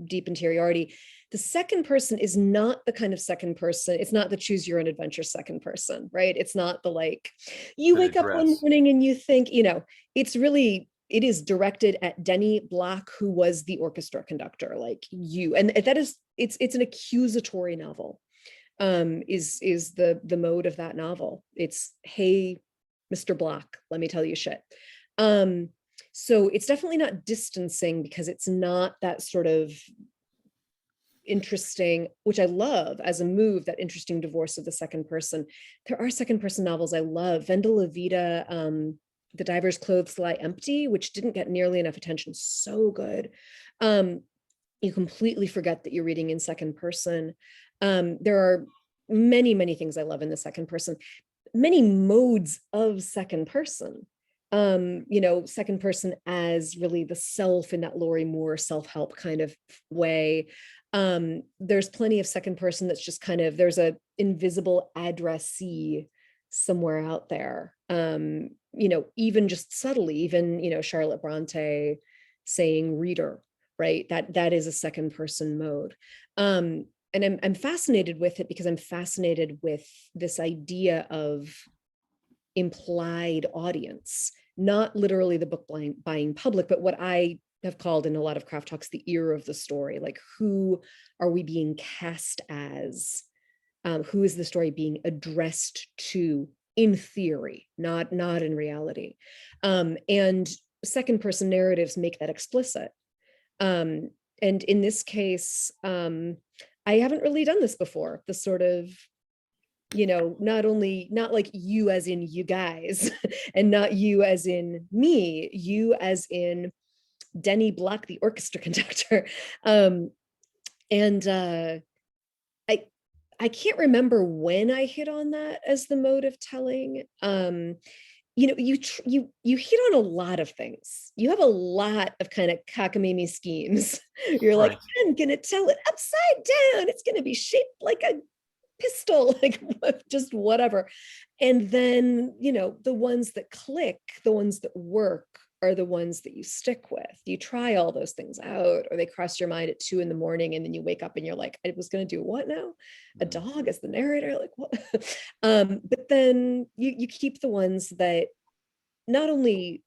deep interiority. The second person is not the kind of second person. It's not the choose your own adventure second person, right? It's not the like, you that wake up one address. morning and you think, it is directed at Denny Black, who was the orchestra conductor, like you. And that is, it's an accusatory novel. Is the mode of that novel. It's, hey, Mr. Black, let me tell you shit. Um, so it's definitely not distancing, because it's not that sort of interesting, which I love as a move, that interesting divorce of the second person. There are second person novels I love. Vendel Levita, The Diver's Clothes Lie Empty, which didn't get nearly enough attention. So good. You completely forget that you're reading in second person. There are many, many things I love in the second person, many modes of second person. Second person as really the self in that Lori Moore self-help kind of way. There's plenty of second person that's just kind of, there's a invisible addressee somewhere out there. Even just subtly, even, Charlotte Bronte saying reader, right? That is a second person mode. And I'm fascinated with it because I'm fascinated with this idea of implied audience, not literally the book buying public, but what I have called in a lot of craft talks the ear of the story. Like, who are we being cast as? Who is the story being addressed to in theory, not in reality? And second person narratives make that explicit. And in this case, I haven't really done this before. The sort of, not like you as in you guys, and not you as in me, you as in Denny Block, the orchestra conductor. And I can't remember when I hit on that as the mode of telling. You hit on a lot of things. You have a lot of kind of cockamamie schemes. You're like, Right. I'm gonna tell it upside down. It's gonna be shaped like a pistol, like just whatever. And then, the ones that click, the ones that work are the ones that you stick with. You try all those things out, or they cross your mind at 2 a.m, and then you wake up and you're like, I was going to do what now? A dog as the narrator? Like what? But then you keep the ones that not only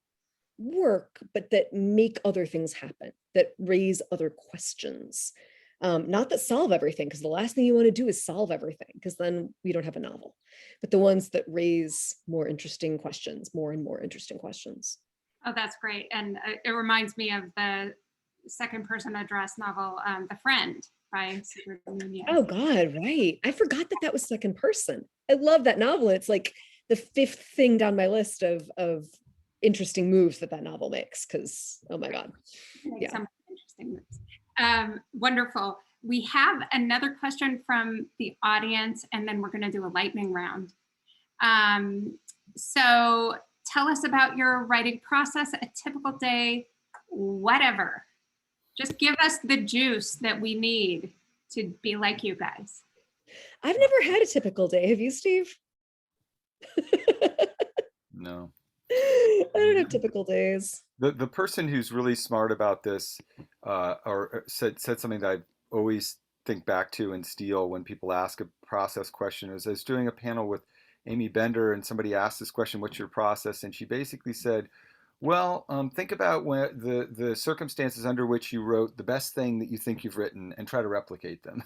work, but that make other things happen, that raise other questions. Not that solve everything, because the last thing you want to do is solve everything, because then we don't have a novel, but the ones that raise more interesting questions, more and more interesting questions. Oh, that's great. And it reminds me of the second person address novel, The Friend by Sigrid Nunez. Oh God, right. I forgot that was second person. I love that novel. It's like the 5th thing down my list of interesting moves that novel makes, because, oh my God. Yeah. Some interesting moves. Wonderful. We have another question from the audience, and then we're going to do a lightning round. So tell us about your writing process, a typical day, whatever. Just give us the juice that we need to be like you guys. I've never had a typical day. Have you, Steve? No. I don't have typical days. The person who's really smart about this, or said something that I always think back to and steal when people ask a process question, is I was doing a panel with Amy Bender, and somebody asked this question, "What's your process?" And she basically said, "Well, think about when the circumstances under which you wrote the best thing that you think you've written, and try to replicate them."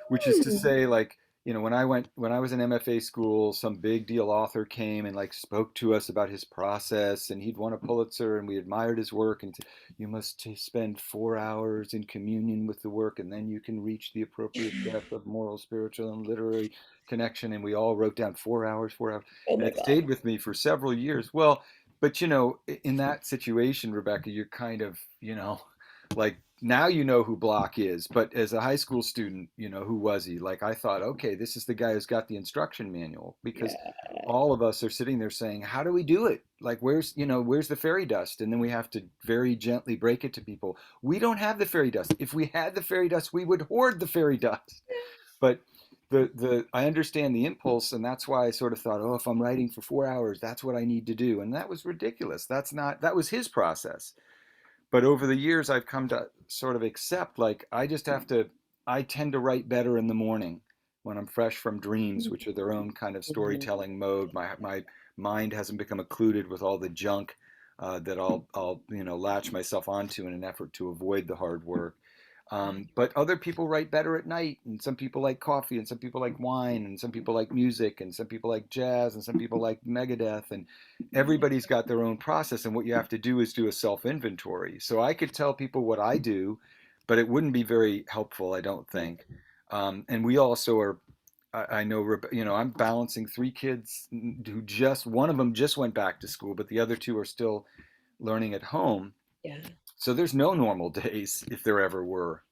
Which is to say, like, when I was in MFA school, some big deal author came and like spoke to us about his process, and he'd won a Pulitzer, and we admired his work, and you must spend 4 hours in communion with the work, and then you can reach the appropriate depth of moral, spiritual, and literary connection. And we all wrote down 4 hours, 4 hours, Oh and my it God. stayed with me for several years. Well, but in that situation, Rebecca, you're kind of, like, now you know who Block is, but as a high school student, who was he? Like, I thought, okay, this is the guy who's got the instruction manual, because all of us are sitting there saying, how do we do it? Like, where's the fairy dust? And then we have to very gently break it to people. We don't have the fairy dust. If we had the fairy dust, we would hoard the fairy dust. But I understand the impulse, and that's why I sort of thought, oh, if I'm writing for 4 hours, that's what I need to do. And that was ridiculous. That was his process. But over the years, I've come to sort of accept, like, I tend to write better in the morning when I'm fresh from dreams, which are their own kind of storytelling mode. My mind hasn't become occluded with all the junk that I'll latch myself onto in an effort to avoid the hard work. But other people write better at night, and some people like coffee, and some people like wine, and some people like music, and some people like jazz, and some people like Megadeth, and everybody's got their own process. And what you have to do is do a self-inventory. So I could tell people what I do, but it wouldn't be very helpful, I don't think. And we also are. I know, I'm balancing 3 kids who one of them just went back to school, but the other 2 are still learning at home. Yeah. So there's no normal days, if there ever were.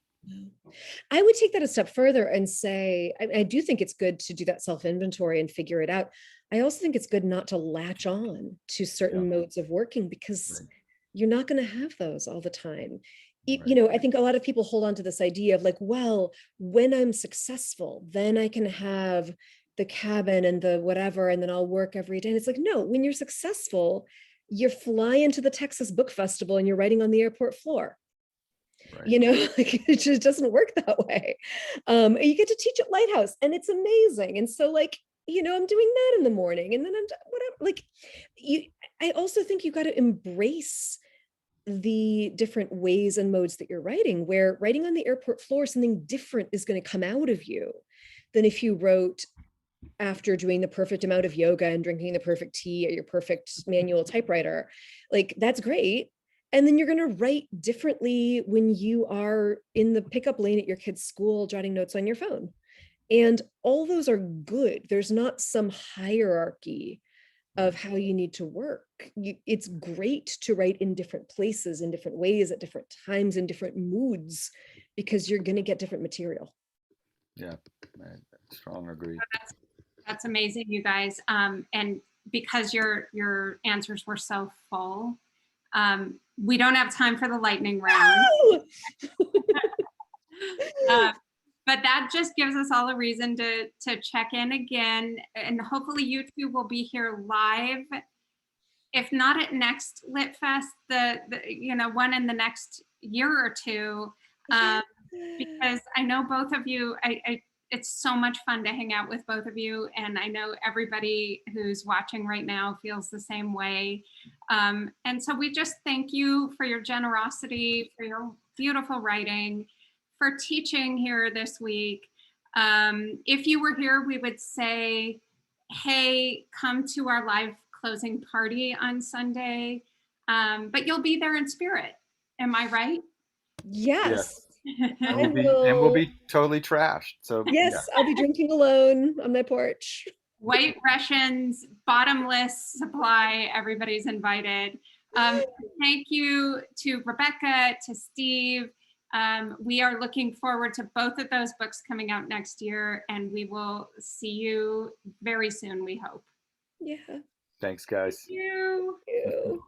I would take that a step further and say, I do think it's good to do that self-inventory and figure it out. I also think it's good not to latch on to certain modes of working, because you're not going to have those all the time. I think a lot of people hold on to this idea of like, well, when I'm successful, then I can have the cabin and the whatever, and then I'll work every day. And it's like, no, when you're successful, you're flying to the Texas Book Festival and you're writing on the airport floor. Like, it just doesn't work that way. You get to teach at Lighthouse, and it's amazing. And so, like, I'm doing that in the morning, and then I'm like I also think you got to embrace the different ways and modes that you're writing, where writing on the airport floor, something different is going to come out of you than if you wrote after doing the perfect amount of yoga and drinking the perfect tea at your perfect manual typewriter. Like, that's great. And then you're going to write differently when you are in the pickup lane at your kid's school, jotting notes on your phone. And all those are good. There's not some hierarchy of how you need to work. It's great to write in different places, in different ways, at different times, in different moods, because you're going to get different material. Yeah, I strong agree. That's amazing, you guys. And because your answers were so full, we don't have time for the lightning round. But that just gives us all a reason to check in again. And hopefully you two will be here live. If not at next Lit Fest, the one in the next year or two. Because I know both of you, it's so much fun to hang out with both of you. And I know everybody who's watching right now feels the same way. And so we just thank you for your generosity, for your beautiful writing, for teaching here this week. If you were here, we would say, hey, come to our live closing party on Sunday. But you'll be there in spirit. Am I right? Yes. And we'll be totally trashed. So yes, yeah. I'll be drinking alone on my porch. White Russians, bottomless supply. Everybody's invited. Thank you to Rebecca, to Steve. We are looking forward to both of those books coming out next year, and we will see you very soon, we hope. Yeah. Thanks, guys. Thank you. Thank you.